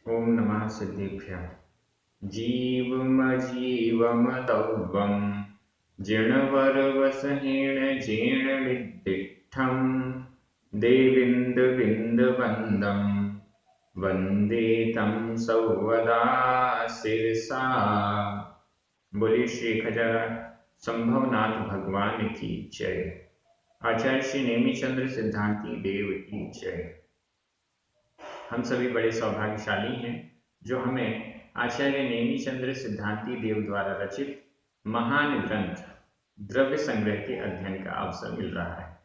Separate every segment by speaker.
Speaker 1: ओम नमः सिद्धेभ्यः। जीवमजीवमदौवं जिणवरवसहेण जीर्णनिर्दिष्टं देविन्दुबिन्दुवन्दं वन्दे तं सौवदा शिरसा। बोलिए श्री खजारा संभवनाथ भगवान की जय। आचार्य श्री नेमिचंद्र सिद्धांति देव की जय। हम सभी बड़े सौभाग्यशाली हैं जो हमें आचार्य नेमिचंद्र सिद्धांति देव द्वारा रचित महान ग्रंथ द्रव्य संग्रह के अध्ययन का अवसर मिल रहा है।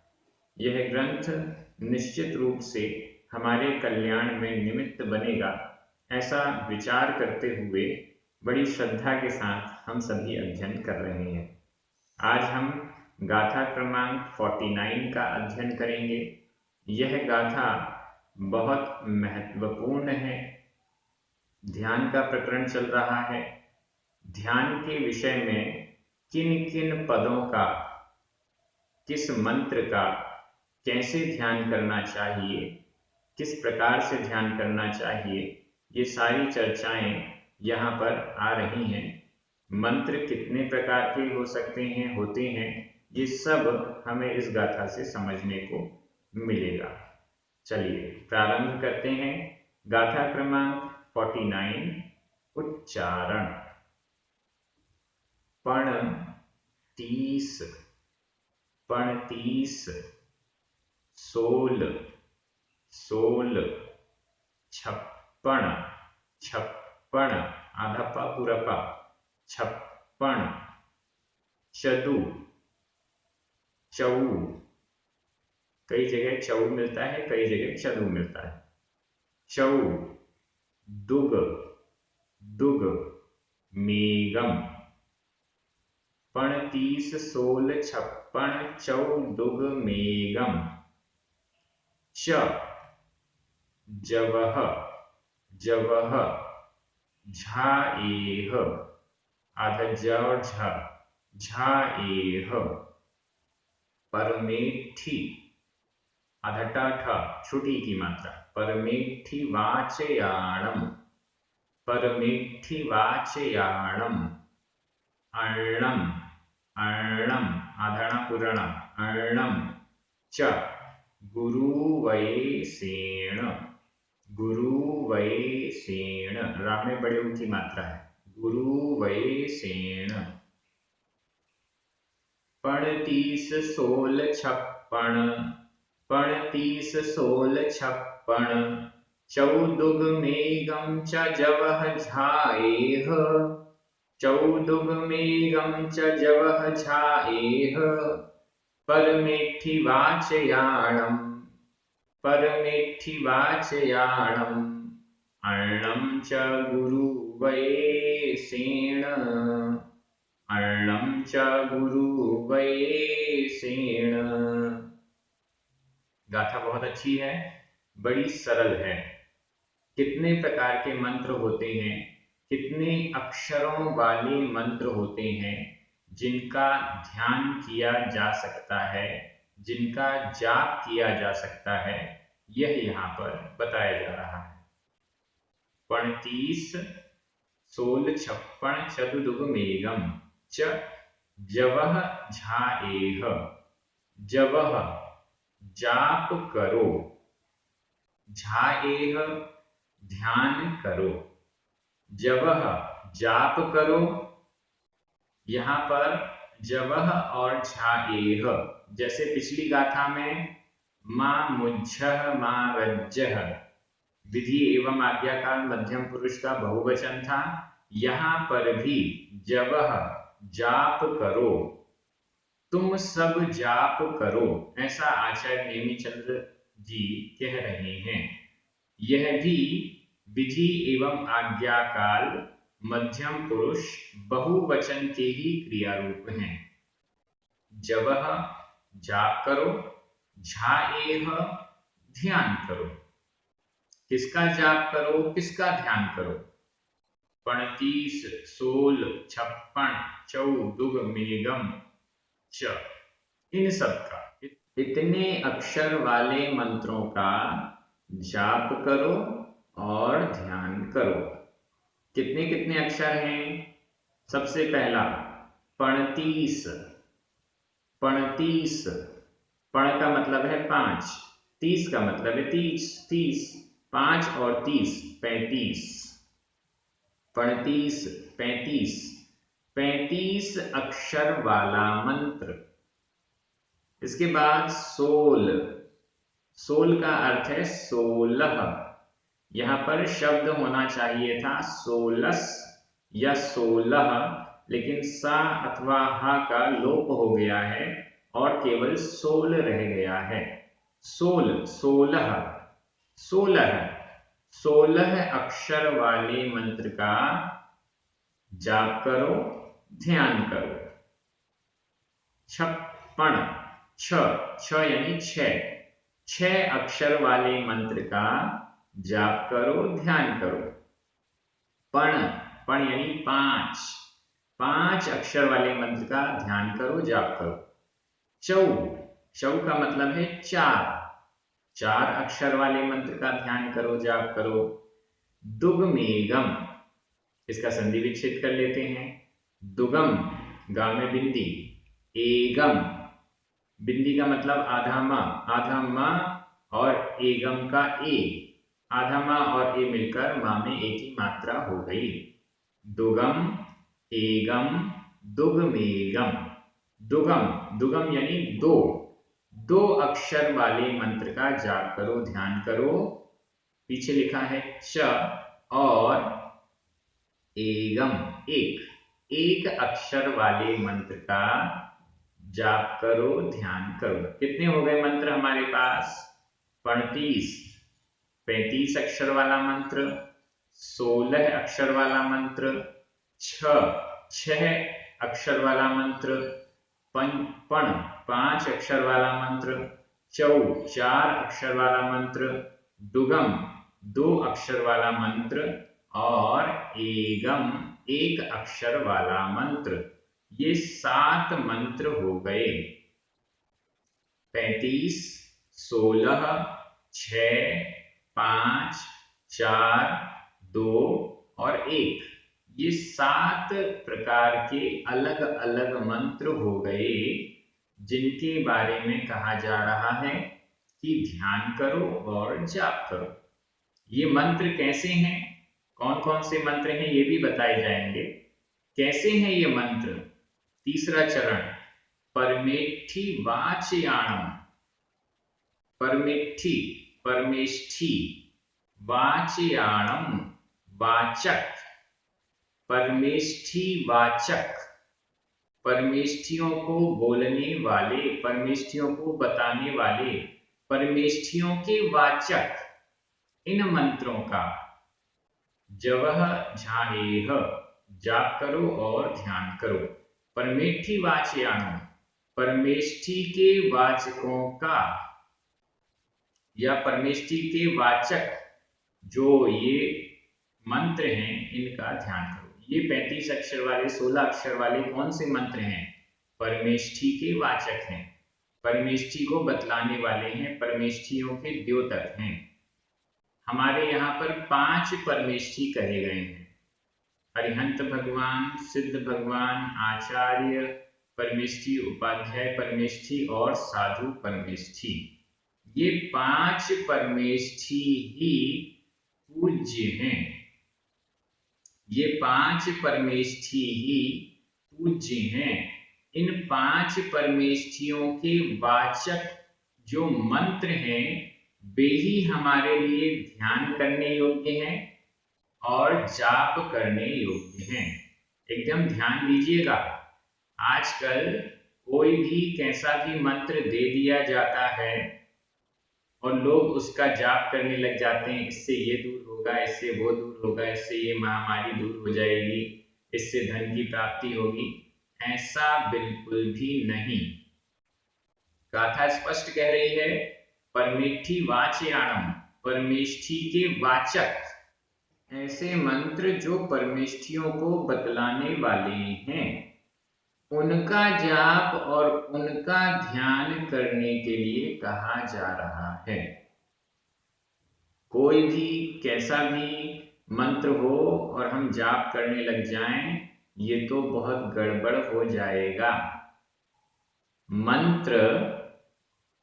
Speaker 1: यह ग्रंथ निश्चित रूप से हमारे कल्याण में निमित्त बनेगा, ऐसा विचार करते हुए बड़ी श्रद्धा के साथ हम सभी अध्ययन कर रहे हैं। आज हम गाथा क्रमांक 49 का अध्ययन करेंगे। यह गाथा बहुत महत्वपूर्ण है। ध्यान का प्रकरण चल रहा है। ध्यान के विषय में किन किन पदों का, किस मंत्र का कैसे ध्यान करना चाहिए, किस प्रकार से ध्यान करना चाहिए, ये सारी चर्चाएं यहाँ पर आ रही हैं। मंत्र कितने प्रकार के हो सकते हैं, होते हैं, ये सब हमें इस गाथा से समझने को मिलेगा। चलिए प्रारंभ करते हैं। गाथा क्रमांक 49 उच्चारण। पण 30 सोल 56 56 आधा पा पूरा पा 56 चदु चौ, कई जगह चौ मिलता है, कई जगह चदु मिलता है। चौ दुग दुग मेगम 35 16 56 चौ दुग मेगम। च जवह जवह झाएह आधा ज और झाएह। परमेठी आधा ठ छुटी की मात्रा। परमेठी वाचयाणम परमेठी वाचयाणम। अर्णम अर्णम आधा पुराणा अर्णम। च गुरुवैसेण गुरुवैसेण रा में बड़े ऊ की मात्रा है। गुरुवैसेण। 35 16 56 16 56 चौदुग मेघम च जवह झाएह। चौदुग मेघम च जवह झाएह। परमेठी वाचयाणम परमेठी वाचयाणम। अर्णम च गुरुवैसेण अर्णम च गुरुवैसेण। गाथा बहुत अच्छी है, बड़ी सरल है। कितने प्रकार के मंत्र होते हैं, कितने अक्षरों वाले मंत्र होते हैं जिनका ध्यान किया जा सकता है, जिनका जाप किया जा सकता है, यह यहाँ पर बताया जा रहा है। 35 16 56 चतुर्दुग मेघम च जवह झाएह। जवह जाप करो, झाएह ध्यान करो। जवह जाप करो। यहाँ पर जवह और झाएह, जैसे पिछली गाथा में मां मुज्झः मां रज्जः विधि एवं आज्ञाकाल मध्यम पुरुष का बहुवचन था, यहाँ पर भी जवह जाप करो, तुम सब जाप करो, ऐसा आचार्य नेमिचंद्र जी कह रहे हैं। यह भी विधि एवं आज्ञाकाल मध्यम पुरुष बहुवचन के ही क्रिया रूप हैं। जवह जाप करो, झाएह ध्यान करो। किसका जाप करो, किसका ध्यान करो? 35 16 56 चौदुग मेघम च, इन सब का, इतने अक्षर वाले मंत्रों का जाप करो और ध्यान करो। कितने कितने अक्षर हैं? सबसे पहला 35। 35, पण का मतलब है 5, 30 का मतलब है 30। 5 और 30 35। 35 35 35 अक्षर वाला मंत्र। इसके बाद 16। 16 का अर्थ है 16। यहाँ पर शब्द होना चाहिए था 16 या 16, लेकिन सा अथवा हा का लोप हो गया है और केवल 16 रह गया है। 16 16 16 16 अक्षर वाले मंत्र का जाप करो, ध्यान करो। 56 छ यानी 6 अक्षर वाले मंत्र का जाप करो, ध्यान करो। पण यानी 5 अक्षर वाले मंत्र का ध्यान करो, जाप करो। चौ का मतलब है 4 अक्षर वाले मंत्र का ध्यान करो, जाप करो। दुगमेगम, इसका संधि विच्छेद कर लेते हैं। दुगम, गा में बिंदी, एगम, बिंदी का मतलब आधा म और एगम का ए, आधा माँ और ए मिलकर माँ में एक ही मात्रा हो गई। दुगम, एगम, दुगमेगम। दुगम यानी 2 अक्षर वाले मंत्र का जाप करो, ध्यान करो। पीछे लिखा है च और एगम, एक अक्षर वाले मंत्र का जाप करो, ध्यान करो। कितने हो गए मंत्र हमारे पास? 35 अक्षर वाला मंत्र, 16 अक्षर वाला मंत्र, 6 अक्षर वाला मंत्र, 5 अक्षर वाला मंत्र, 4 अक्षर वाला मंत्र, दुगम 2 अक्षर वाला मंत्र और एगम 1 अक्षर वाला मंत्र। ये 7 मंत्र हो गए। 35, 16, 6, 5, 4, 2 और 1, ये 7 प्रकार के अलग अलग मंत्र हो गए, जिनके बारे में कहा जा रहा है कि ध्यान करो और जाप करो। ये मंत्र कैसे हैं, कौन कौन से मंत्र हैं, ये भी बताए जाएंगे। कैसे हैं ये मंत्र? तीसरा चरण, परमेष्ठी वाचयाणम। परमेष्ठी वाचयाणम, वाचक, परमेष्ठी वाचक, परमेष्ठियों को बोलने वाले, परमेष्ठियों को बताने वाले, परमेष्ठियों के वाचक इन मंत्रों का जवह झाएह, जाप करो और ध्यान करो। परमेष्ठी वाचयाणम, परमेष्ठी के वाचकों का या परमेष्ठी के वाचक जो ये मंत्र हैं, इनका ध्यान करो। ये 35 अक्षर वाले, 16 अक्षर वाले कौन से मंत्र हैं? परमेष्ठी के वाचक हैं, परमेष्ठी को बतलाने वाले हैं, परमेष्ठियों के द्योतक हैं। हमारे यहाँ पर 5 परमेष्ठी कहे गए हैं: अरिहंत भगवान, सिद्ध भगवान, आचार्य परमेष्ठी, उपाध्याय परमेष्ठी और साधु परमेष्ठी। ये 5 परमेष्ठी ही पूज्य हैं। ये 5 परमेष्ठी ही पूज्य हैं। इन 5 परमेष्ठियों के वाचक जो मंत्र हैं, वे ही हमारे लिए ध्यान करने योग्य हैं और जाप करने योग्य हैं। एकदम ध्यान दीजिएगा। आजकल कोई भी कैसा भी मंत्र दे दिया जाता है और लोग उसका जाप करने लग जाते हैं। इससे ये दूर होगा, इससे वो दूर होगा, इससे ये महामारी दूर हो जाएगी, इससे धन की प्राप्ति होगी। ऐसा बिल्कुल भी नहीं। गाथा स्पष्ट कह रही है, परमेष्ठी वाचयाणम, परमेष्ठी के वाचक, ऐसे मंत्र जो परमेष्ठियों को बतलाने वाले हैं, उनका जाप और उनका ध्यान करने के लिए कहा जा रहा है। कोई भी कैसा भी मंत्र हो और हम जाप करने लग जाएं, ये तो बहुत गड़बड़ हो जाएगा। मंत्र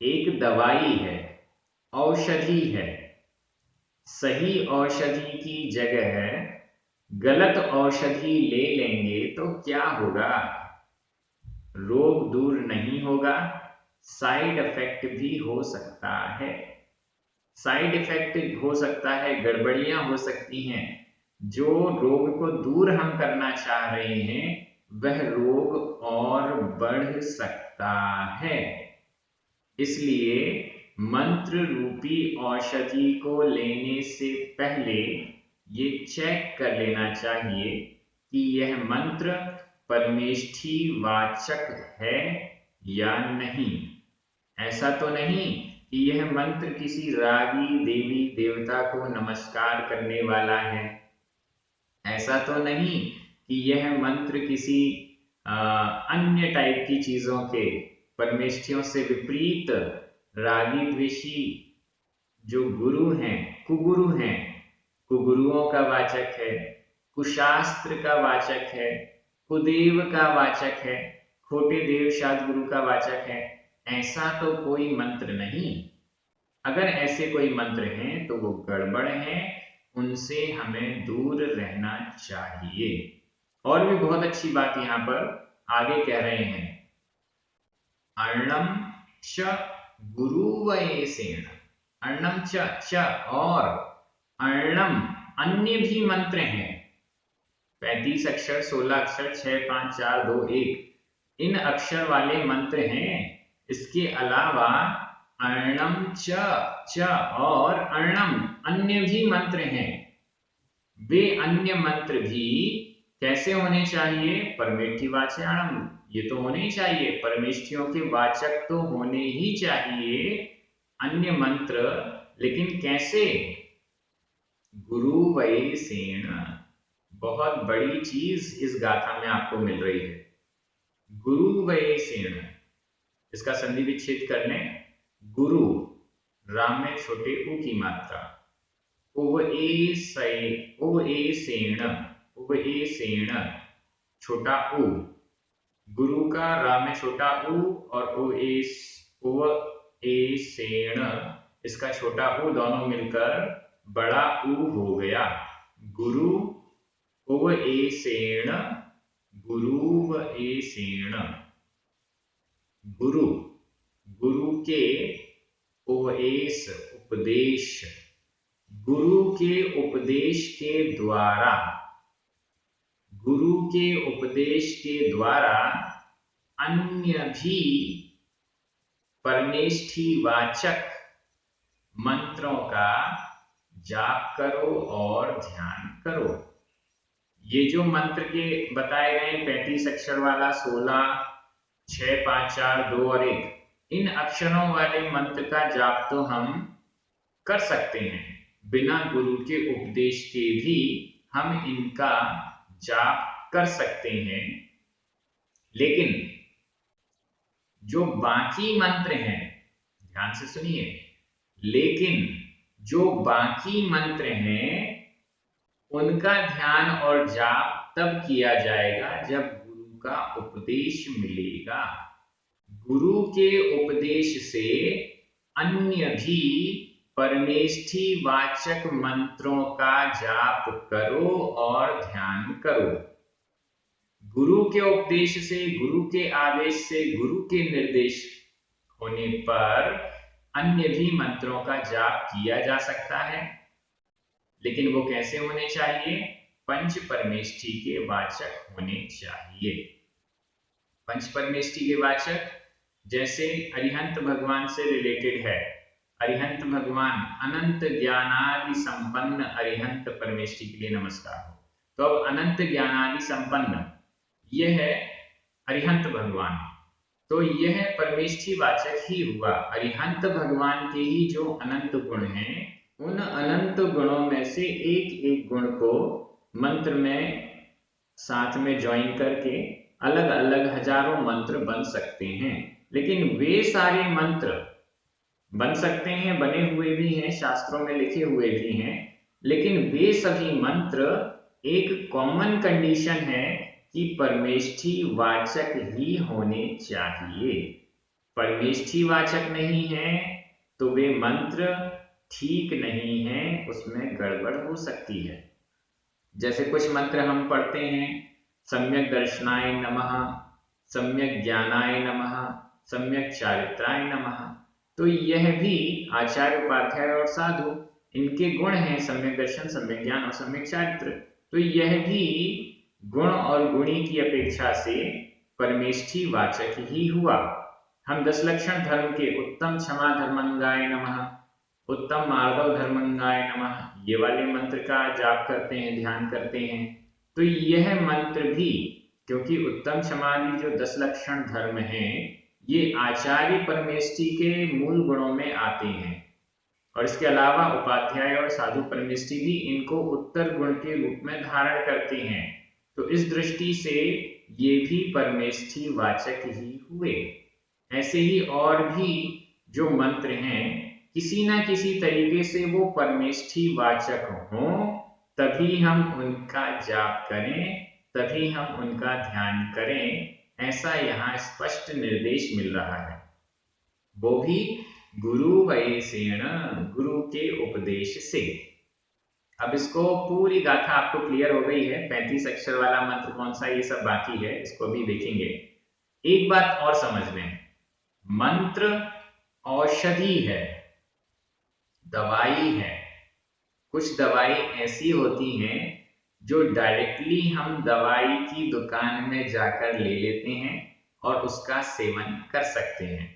Speaker 1: एक दवाई है, औषधि है। सही औषधि की जगह गलत औषधि ले लेंगे तो क्या होगा? रोग दूर नहीं होगा, साइड इफेक्ट भी हो सकता है। साइड इफेक्ट हो सकता है, गड़बड़ियां हो सकती हैं। जो रोग को दूर हम करना चाह रहे हैं वह रोग और बढ़ सकता है। इसलिए मंत्र रूपी औषधि को लेने से पहले ये चेक कर लेना चाहिए कि यह मंत्र परमेष्ठी वाचक है या नहीं। ऐसा तो नहीं कि यह मंत्र किसी रागी देवी देवता को नमस्कार करने वाला है। ऐसा तो नहीं कि यह मंत्र किसी अन्य टाइप की चीजों के, परमेष्ठियों से विपरीत रागी द्वेषी जो गुरु हैं, कुगुरु हैं, कुगुरुओं का वाचक है, कुशास्त्र का वाचक है, कुदेव का वाचक है, खोटे देव शादगुरु का वाचक है। ऐसा तो कोई मंत्र नहीं। अगर ऐसे कोई मंत्र हैं तो वो गड़बड़ हैं, उनसे हमें दूर रहना चाहिए। और भी बहुत अच्छी बात यहां पर आगे कह रहे हैं, अर्णम च गुरुवयेसेन। अर्णम च और अर्णम अन्य भी मंत्र हैं। 35 अक्षर, 16 अक्षर, 6, 5, 4, 2, 1 इन अक्षर वाले मंत्र हैं। इसके अलावा अर्णम च और अर्णम अन्य भी मंत्र हैं। वे अन्य मंत्र भी कैसे होने चाहिए? परमेष्ठी वाच्याणम, ये तो होने ही चाहिए, परमेष्ठियों के वाचक तो होने ही चाहिए अन्य मंत्र। लेकिन कैसे? गुरु वयेसेन। बहुत बड़ी चीज इस गाथा में आपको मिल रही है। गुरु वयेसेन, इसका संधि विच्छेद कर लें। गुरु, राम में छोटे उ की मात्रा, उव ए सेण, छोटा उ। गुरु का रा में छोटा उ और उव ए सेण, इसका छोटा उ दोनों मिलकर बड़ा उ हो गया। गुरु उव ए सेण, गुरुव ए सेण। गुरु, गुरु के उपदेश, उपदेश, गुरु के उपदेश के द्वारा, गुरु के उपदेश के द्वारा अन्य भी परमेष्ठी वाचक मंत्रों का जाप करो और ध्यान करो। ये जो मंत्र के बताए गए 35 अक्षर वाला, 16, 6, 5, 4, 2 और 1, इन अक्षरों वाले मंत्र का जाप तो हम कर सकते हैं। बिना गुरु के उपदेश के भी हम इनका जाप कर सकते हैं। लेकिन जो बाकी मंत्र हैं, ध्यान से सुनिए, लेकिन जो बाकी मंत्र हैं उनका ध्यान और जाप तब किया जाएगा जब गुरु का उपदेश मिलेगा। गुरु के उपदेश से अन्य भी परमेष्ठी वाचक मंत्रों का जाप करो और ध्यान करो। गुरु के उपदेश से, गुरु के आदेश से, गुरु के निर्देश होने पर अन्य भी मंत्रों का जाप किया जा सकता है। लेकिन वो कैसे होने चाहिए? पंच परमेष्ठी के वाचक होने चाहिए। पंच परमेष्ठी के वाचक जैसे अरिहंत भगवान से रिलेटेड है। अरिहंत भगवान, अनंत ज्ञानादि संपन्न अरिहंत परमेष्ठी के लिए नमस्कार हो। तो अब अनंत ज्ञानादि संपन्न यह है अरिहंत भगवान, तो यह परमेष्ठी वाचक ही हुआ। अरिहंत भगवान के ही जो अनंत गुण हैं, उन अनंत गुणों में से एक एक गुण को मंत्र में साथ में ज्वाइन करके अलग अलग हजारों मंत्र बन सकते हैं। लेकिन वे सारे मंत्र बन सकते हैं, बने हुए भी हैं, शास्त्रों में लिखे हुए भी हैं, लेकिन वे सभी मंत्र एक कॉमन कंडीशन है कि परमेष्ठी वाचक ही होने चाहिए। परमेष्ठी वाचक नहीं है तो वे मंत्र ठीक नहीं है, उसमें गड़बड़ हो सकती है। जैसे कुछ मंत्र हम पढ़ते हैं, सम्यक दर्शनाय नमः, सम्यक ज्ञानाय नमः, सम्यक चारित्राय नमः। तो यह भी आचार्य उपाध्याय और साधु, इनके गुण हैं सम्यक दर्शन, सम्यक ज्ञान और सम्यक चारित्र। तो यह भी गुण और गुणी की अपेक्षा से परमेष्ठी वाचक ही हुआ। हम 10 लक्षण धर्म के उत्तम क्षमा धर्मंगाय नमः, उत्तम मार्दव धर्मंगाय नमः, ये वाले मंत्र का जाप करते हैं, ध्यान करते हैं। तो यह मंत्र भी, क्योंकि उत्तम क्षमादि जो 10 लक्षण धर्म हैं, ये आचार्य परमेष्ठी के मूल गुणों में आते हैं। और इसके अलावा उपाध्याय और साधु परमेष्ठी भी इनको उत्तर गुण के रूप में धारण करते हैं। तो इस दृष्टि से ये भी परमेष्ठी वाचक ही हुए। ऐसे ही और भी जो मंत्र हैं, किसी ना किसी तरीके से वो परमेष्ठी वाचक हों, तभी हम उनका जाप करें, तभी हम उनका ध्यान करें, ऐसा यहाँ स्पष्ट निर्देश मिल रहा है। वो भी गुरु वैसेण, गुरु के उपदेश से। अब इसको पूरी गाथा आपको क्लियर हो गई है। 35 अक्षर वाला मंत्र कौन सा, ये सब बाकी है, इसको भी देखेंगे। एक बात और समझ लें, मंत्र औषधि है, दवाई है। कुछ दवाई ऐसी होती हैं जो डायरेक्टली हम दवाई की दुकान में जाकर ले लेते हैं और उसका सेवन कर सकते हैं,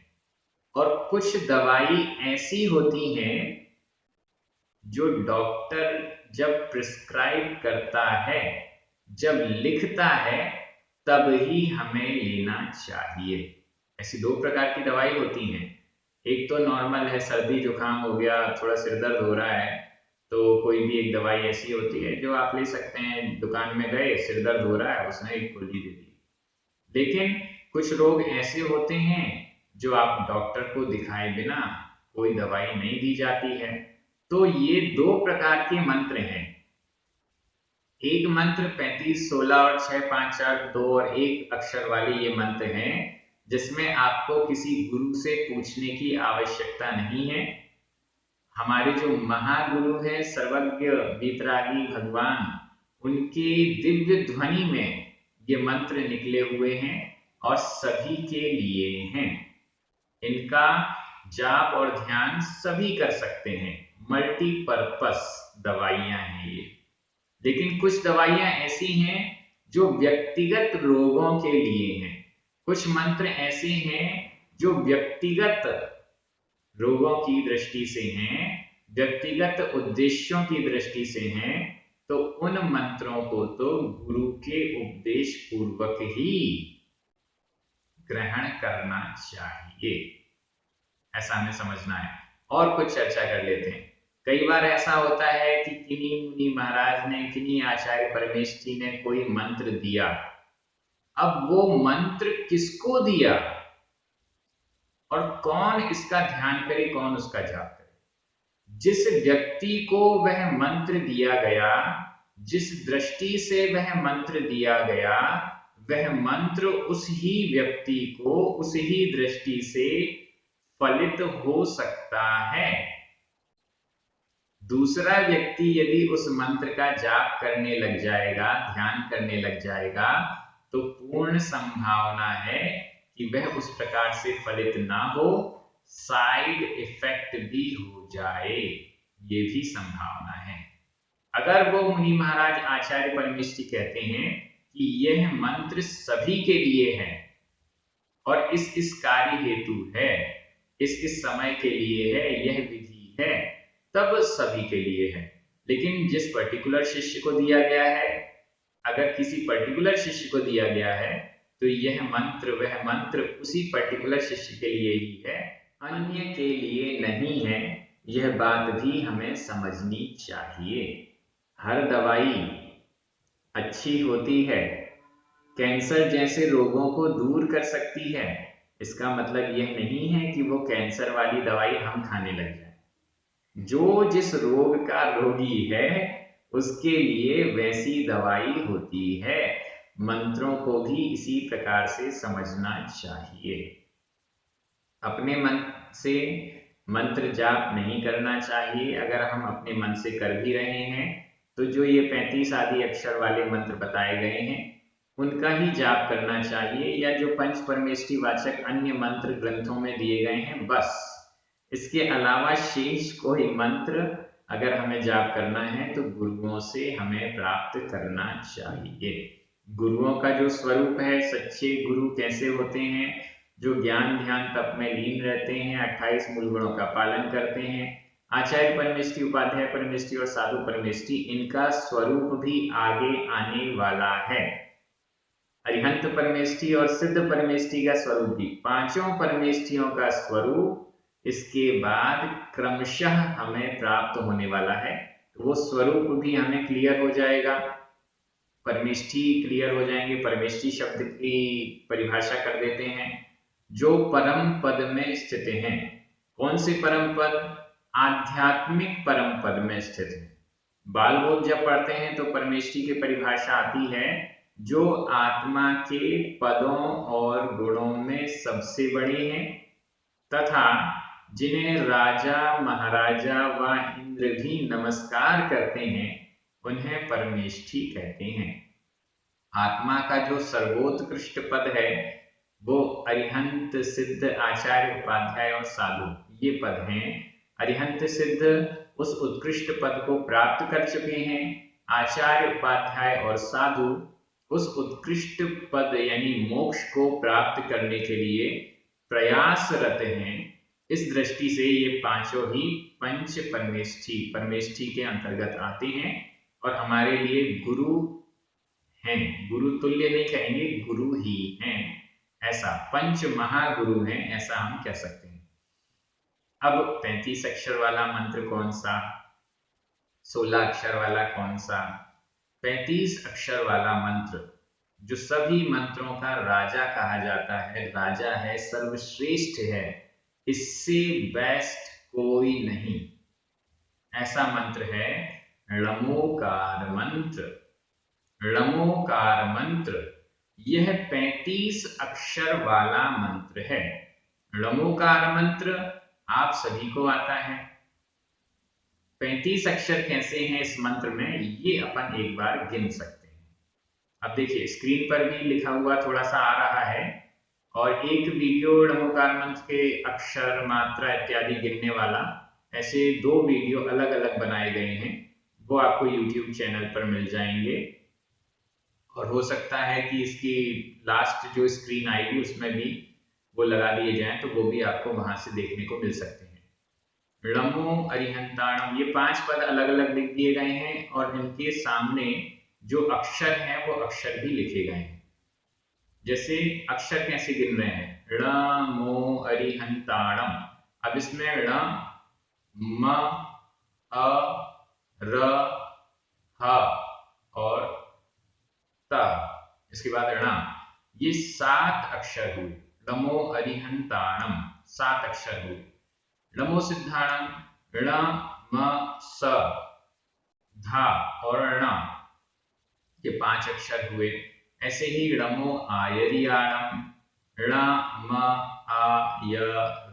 Speaker 1: और कुछ दवाई ऐसी होती हैं जो डॉक्टर जब प्रिस्क्राइब करता है, जब लिखता है, तब ही हमें लेना चाहिए। ऐसी 2 प्रकार की दवाई होती हैं। एक तो नॉर्मल है, सर्दी जुकाम हो गया, थोड़ा सिर दर्द हो रहा है, तो कोई भी एक दवाई ऐसी होती है जो आप ले सकते हैं। दुकान में गए, सिर दर्द हो रहा है, उसने एक गोली दे दी। लेकिन कुछ रोग ऐसे होते हैं जो आप डॉक्टर को दिखाए बिना कोई दवाई नहीं दी जाती है। तो ये 2 प्रकार के मंत्र हैं। एक मंत्र 35, 16 और 6, 5, 4, 2 और 1 अक्षर वाले ये मंत्र हैं, जिसमें आपको किसी गुरु से पूछने की आवश्यकता नहीं है। हमारे जो महागुरु हैं, सर्वज्ञ वीतरागी भगवान, उनके दिव्य ध्वनि में ये मंत्र निकले हुए हैं और सभी के लिए हैं। इनका जाप और ध्यान सभी कर सकते हैं। मल्टीपर्पस दवाइयां हैं ये। लेकिन कुछ दवाइयां ऐसी हैं जो व्यक्तिगत रोगों के लिए हैं। कुछ मंत्र ऐसे हैं जो व्यक्तिगत रोगों की दृष्टि से हैं, व्यक्तिगत उद्देश्यों की दृष्टि से हैं। तो उन मंत्रों को तो गुरु के उपदेश पूर्वक ही ग्रहण करना चाहिए, ऐसा हमें समझना है। और कुछ चर्चा कर लेते हैं। कई बार ऐसा होता है कि किन्हीं मुनि महाराज ने, किन्हीं आचार्य परमेष्ठी ने कोई मंत्र दिया। अब वो मंत्र किसको दिया और कौन इसका ध्यान करे, कौन उसका जाप करे। जिस व्यक्ति को वह मंत्र दिया गया, जिस दृष्टि से वह मंत्र दिया गया, वह मंत्र उस ही व्यक्ति को उस ही दृष्टि से फलित हो सकता है। दूसरा व्यक्ति यदि उस मंत्र का जाप करने लग जाएगा, ध्यान करने लग जाएगा, तो पूर्ण संभावना है कि वह उस प्रकार से फलित ना हो, साइड इफेक्ट भी हो जाए, ये भी संभावना है। अगर वो मुनि महाराज आचार्य परमेष्ठी कहते हैं कि यह मंत्र सभी के लिए है और इस कार्य हेतु है, इस समय के लिए है, यह विधि है, तब सभी के लिए है। लेकिन जिस पर्टिकुलर शिष्य को दिया गया है, अगर किसी पर्टिकुलर शिष्य को दिया गया है, तो यह मंत्र, वह मंत्र उसी पर्टिकुलर शिष्य के लिए ही है, अन्य के लिए नहीं है। यह बात भी हमें समझनी चाहिए। हर दवाई अच्छी होती है, कैंसर जैसे रोगों को दूर कर सकती है। इसका मतलब यह नहीं है कि वो कैंसर वाली दवाई हम खाने लग जाए। जो जिस रोग का रोगी है उसके लिए वैसी दवाई होती है। मंत्रों को भी इसी प्रकार से समझना चाहिए। अपने मन से मंत्र जाप नहीं करना चाहिए। अगर हम अपने मन से कर भी रहे हैं तो जो ये 35 आदि अक्षर वाले मंत्र बताए गए हैं उनका ही जाप करना चाहिए, या जो पंच परमेष्टि वाचक अन्य मंत्र ग्रंथों में दिए गए हैं बस। इसके अलावा शेष कोई मंत्र अगर हमें जाप करना है तो गुरुओं से हमें प्राप्त करना चाहिए। गुरुओं का जो स्वरूप है, सच्चे गुरु कैसे होते हैं? जो ज्ञान ध्यान तप में लीन रहते हैं, 28 मूल गुणों का पालन करते हैं। आचार्य परमेष्टि, उपाध्याय परमेष्टि और साधु परमेष्टि, इनका स्वरूप भी आगे आने वाला है। अरिहंत परमेष्टि और सिद्ध परमेष्टि का स्वरूप भी, पांचों परमेष्टियों का स्वरूप इसके बाद क्रमशः हमें प्राप्त होने वाला है। तो वो स्वरूप भी हमें क्लियर हो जाएगा, परमेष्टि क्लियर हो जाएंगे। परमेष्टि शब्द की परिभाषा कर देते हैं, जो परम पद में स्थित हैं। कौन से परम पद? आध्यात्मिक परम पद में स्थित है। बाल बोध जब पढ़ते हैं तो परमेष्टि की परिभाषा आती है, जो आत्मा के पदों और गुणों में सबसे बड़े हैं तथा जिन्हें राजा महाराजा व इंद्र भी नमस्कार करते हैं उन्हें परमेष्टि कहते हैं। आत्मा का जो सर्वोत्कृष्ट पद है वो अरिहंत सिद्ध आचार्य उपाध्याय और साधु ये पद हैं। अरिहंत सिद्ध उस उत्कृष्ट पद को प्राप्त कर चुके हैं, आचार्य उपाध्याय और साधु उस उत्कृष्ट पद यानी मोक्ष को प्राप्त करने के लिए प्रयासरत हैं। इस दृष्टि से ये पांचों ही पंच परमेष्टि के अंतर्गत आते हैं और हमारे लिए गुरु हैं। गुरु तुल्य नहीं कहेंगे, गुरु ही हैं। ऐसा पंच महागुरु हैं, ऐसा हम कह सकते हैं। अब 35 अक्षर वाला मंत्र कौन सा, 16 अक्षर वाला कौन सा? 35 अक्षर वाला मंत्र जो सभी मंत्रों का राजा कहा जाता है, राजा है, सर्वश्रेष्ठ है, इससे बेस्ट कोई नहीं। ऐसा मंत्र है ळमोकार मंत्र। ळमोकार मंत्र यह 35 अक्षर वाला मंत्र है। ळमोकार मंत्र आप सभी को आता है। 35 अक्षर कैसे हैं इस मंत्र में, ये अपन एक बार गिन सकते हैं। अब देखिए स्क्रीन पर भी लिखा हुआ थोड़ा सा आ रहा है, और एक वीडियो ळमोकार मंत्र के अक्षर मात्रा इत्यादि गिनने वाला, ऐसे 2 वीडियो अलग अलग बनाए गए हैं, वो आपको YouTube चैनल पर मिल जाएंगे। और हो सकता है कि इसकी लास्ट जो स्क्रीन आएगी उसमें भी वो लगा दिए जाएं, तो वो भी आपको वहां से देखने को मिल सकते हैं। ळमो अरिहंताणम, ये 5 पद अलग अलग लिख दिए गए हैं और इनके सामने जो अक्षर हैं वो अक्षर भी लिखे गए हैं। जैसे अक्षर कैसे गिन रहे हैं, ळ मो अरिहंताणम। अब इसमें ळ, म, अ, र, ह और त, इसके बाद ण, ये 7 अक्षर हुए। ळमो अरिहंताणम 7 अक्षर हुए। ळमो सिद्धाणम, ळ, म, स, धा और ण, ये 5 अक्षर हुए। ऐसे ही ळमो आयरियाणम, ळ, म, आ, य,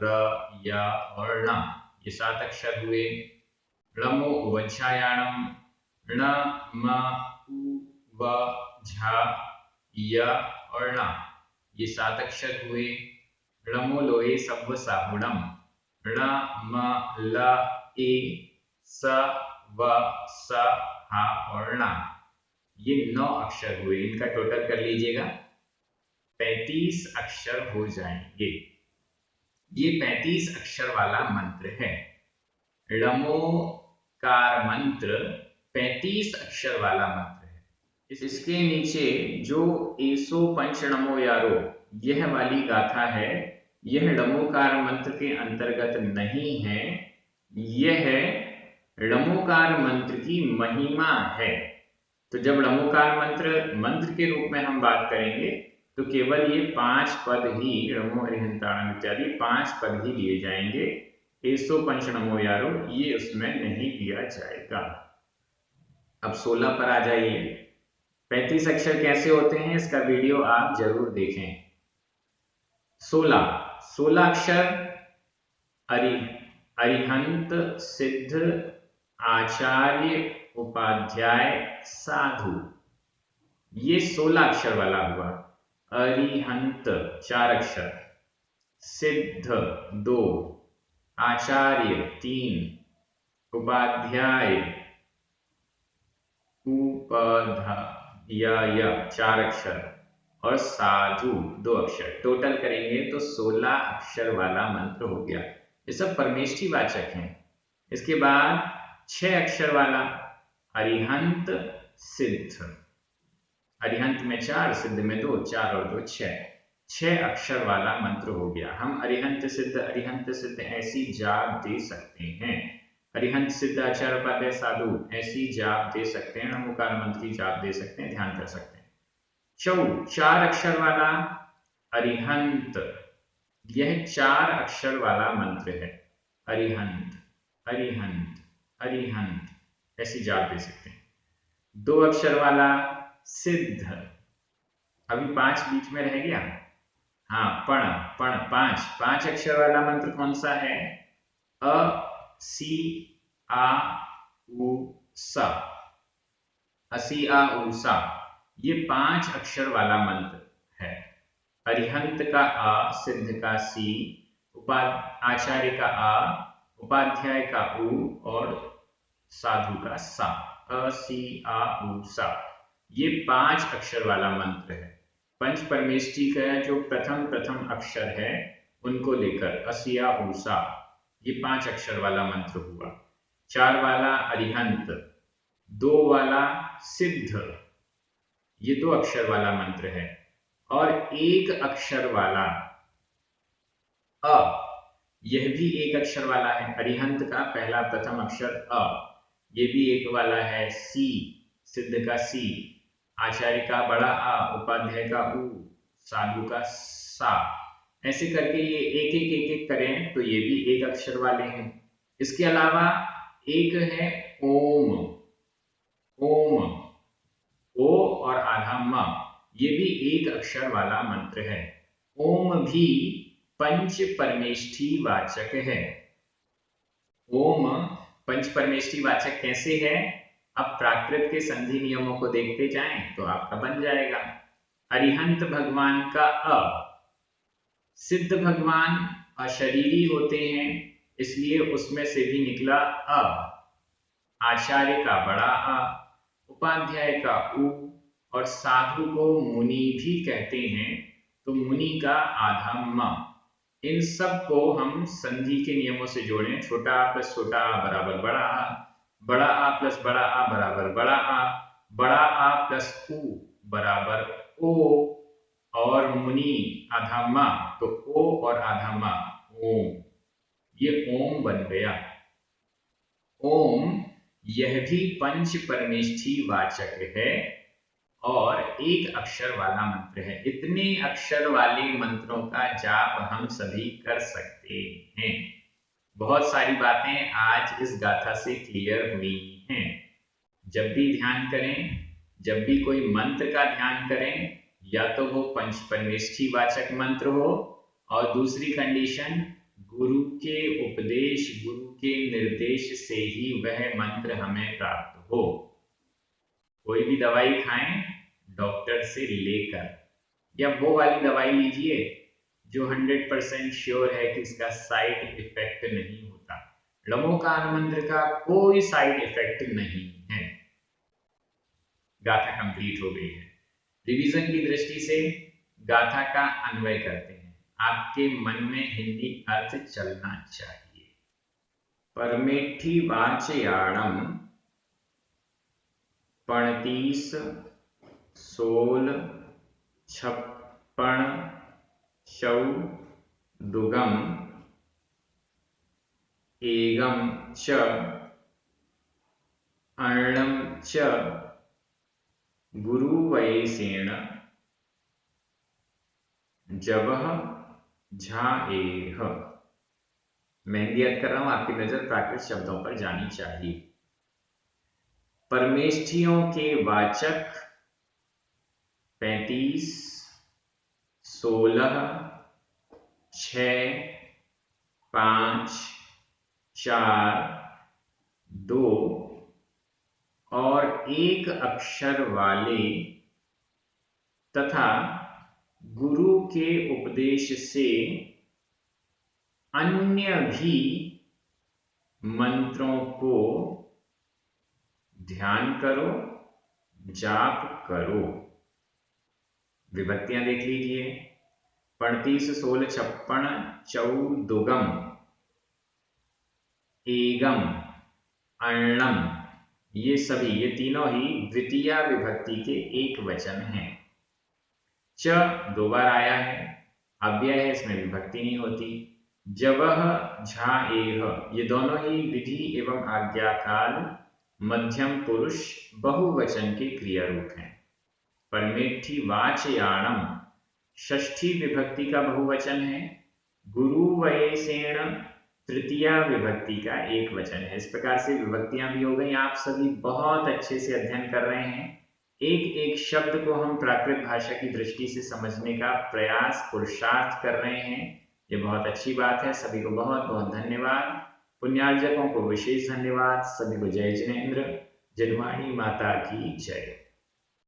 Speaker 1: र, य और ण, ये 7 अक्षर हुए। ळमो उवच्छायाणम, ण, म, उ, व, झ, य और ण, ये 7 अक्षर हुए। ळमो लोए सव्व साहुणम, ळ, म, ल, ए, स, व, स, ह और ण, ये 9 अक्षर हुए। इनका टोटल कर लीजिएगा, 35 अक्षर हो जाएंगे। ये 35 अक्षर वाला मंत्र है। ळमोकार मंत्र 35 अक्षर वाला मंत्र है। इसके नीचे जो एसो पंच नमो यारो यह वाली गाथा है, यह ळमोकार मंत्र के अंतर्गत नहीं है। यह ळमोकार मंत्र की महिमा है। तो जब ळमोकार मंत्र के रूप में हम बात करेंगे तो केवल ये 5 पद ही, ळमो अरिहंताणम इत्यादि 5 पद ही लिए जाएंगे। एसो पंच नमो यारो, ये उसमें नहीं दिया जाएगा। अब 16 पर आ जाइए। 35 अक्षर कैसे होते हैं, इसका वीडियो आप जरूर देखें। 16 अक्षर अरिहंत, सिद्ध, आचार्य, उपाध्याय, साधु, ये 16 अक्षर वाला हुआ। अरिहंत 4 अक्षर, सिद्ध 2, आचार्य 3, उपाध्याय उपध्याय 4 अक्षर और साधु 2 अक्षर। टोटल करेंगे तो 16 अक्षर वाला मंत्र हो गया। ये सब परमेष्ठी वाचक हैं। इसके बाद 6 अक्षर वाला अरिहंत सिद्ध, अरिहंत में 4, सिद्ध में 2, 4 और 2 6 अक्षर वाला मंत्र हो गया। हम अरिहंत सिद्ध ऐसी जाप दे सकते हैं। अरिहंत सिद्ध आचार्य उपाध्याय साधु ऐसी जाप दे सकते हैं। नमोकार मंत्री जाप दे सकते हैं, ध्यान कर सकते हैं। 4 अक्षर वाला अरिहंत, यह 4 अक्षर वाला मंत्र है। अरिहंत अरिहंत अरिहंत ऐसी जाप दे सकते हैं। 2 अक्षर वाला सिद्ध, अभी 5 बीच में रह गया। हाँ, पण 5 अक्षर वाला मंत्र कौन सा है? अ सी आ उ सा, असी आ उ सा, ये 5 अक्षर वाला मंत्र है। अरिहंत का आ, सिद्ध का सी, आचार्य का आ, उपाध्याय का उ और साधु का सा। अ सी आ उ सा, ये 5 अक्षर वाला मंत्र है। पंच परमेष्ठी का जो प्रथम अक्षर है उनको लेकर असिया ऊषा, ये 5 अक्षर वाला मंत्र हुआ। 4 वाला अरिहंत, 2 वाला सिद्ध, ये 2 अक्षर वाला मंत्र है। और 1 अक्षर वाला अ, यह भी 1 अक्षर वाला है। अरिहंत का पहला प्रथम अक्षर अ, ये भी 1 वाला है। सी, सिद्ध का सी, आचार्य का बड़ा आ, उपाध्याय का उ, साधु का सा, ऐसे करके ये एक करें तो ये भी 1 अक्षर वाले हैं। इसके अलावा एक है ओम, ओम, ओ और आधा म, ये भी 1 अक्षर वाला मंत्र है। ओम भी पंच परमेष्ठी वाचक है। ओम पंच परमेष्ठी वाचक कैसे है? अब प्राकृत के संधि नियमों को देखते जाएं तो आपका बन जाएगा। अरिहंत भगवान का अ, सिद्ध भगवान अशरीरी होते हैं, इसलिए उसमें से भी निकला अ। आचार्य का बड़ा आ, उपाध्याय का उ और साधु को मुनि भी कहते हैं, तो मुनि का आधा म। इन सब को हम संधि के नियमों से जोड़ें। छोटा आ प्लस छोटा आ बराबर बड़ा आ, बड़ा आ प्लस बड़ा आ बराबर बड़ा आ, बड़ा आ प्लस उ बराबर ओ, और मुनि आधा मा, तो ओ और आधा मा ओम, ये ओम बन गया। ओम यह भी पंच परमेष्ठी वाचक है और 1 अक्षर वाला मंत्र है। इतने अक्षर वाले मंत्रों का जाप हम सभी कर सकते हैं। बहुत सारी बातें आज इस गाथा से क्लियर हुई हैं। जब भी ध्यान करें, जब भी कोई मंत्र का ध्यान करें, या तो वो पंच परमेष्ठी वाचक मंत्र हो, और दूसरी कंडीशन गुरु के उपदेश, गुरु के निर्देश से ही वह मंत्र हमें प्राप्त हो। कोई भी दवाई खाएं डॉक्टर से लेकर, या वो वाली दवाई लीजिए जो 100% श्योर है कि इसका साइड इफेक्ट नहीं होता। लमोकार मंत्र का कोई साइड इफेक्ट नहीं है। गाथा कंप्लीट हो गई है। रिवीजन की दृष्टि से गाथा का अन्वय करते हैं। आपके मन में हिंदी अर्थ चलना चाहिए। परमेठी वाचयाणम 35 16 56 शौ दुगम एगम च अर्णम च गुरुवयसेन जवः झाएह। मेहंदी याद कर रहा हूं, आपकी नजर प्राकृत शब्दों पर जानी चाहिए। परमेष्ठियों के वाचक 35, 16, 6, 5, 4, 2 और 1 अक्षर वाले तथा गुरु के उपदेश से अन्य भी मंत्रों को ध्यान करो, जाप करो। विभक्तियां देख लीजिए। 35, 16, 56, चौदुगम, एगम, अर्णम, ये सभी, ये तीनों ही द्वितीया विभक्ति के एक वचन हैं। च 2 बार आया है, अव्यय है, इसमें विभक्ति नहीं होती। जवह, झा, एह, ये दोनों ही विधि एवं आज्ञाकाल मध्यम पुरुष बहुवचन के क्रिया रूप हैं। परमेष्ठी वाचयाणम षष्ठी विभक्ति का बहुवचन है। गुरु वयसेण तृतीया विभक्ति का एक वचन है। इस प्रकार से विभक्तियां भी हो गई। आप सभी बहुत अच्छे से अध्ययन कर रहे हैं। एक एक शब्द को हम प्राकृत भाषा की दृष्टि से समझने का प्रयास, पुरुषार्थ कर रहे हैं। ये बहुत अच्छी बात है। सभी को बहुत बहुत धन्यवाद। पुण्यार्जकों को विशेष धन्यवाद। सभी को जय जिनेन्द्र। जन्माणी माता की जय।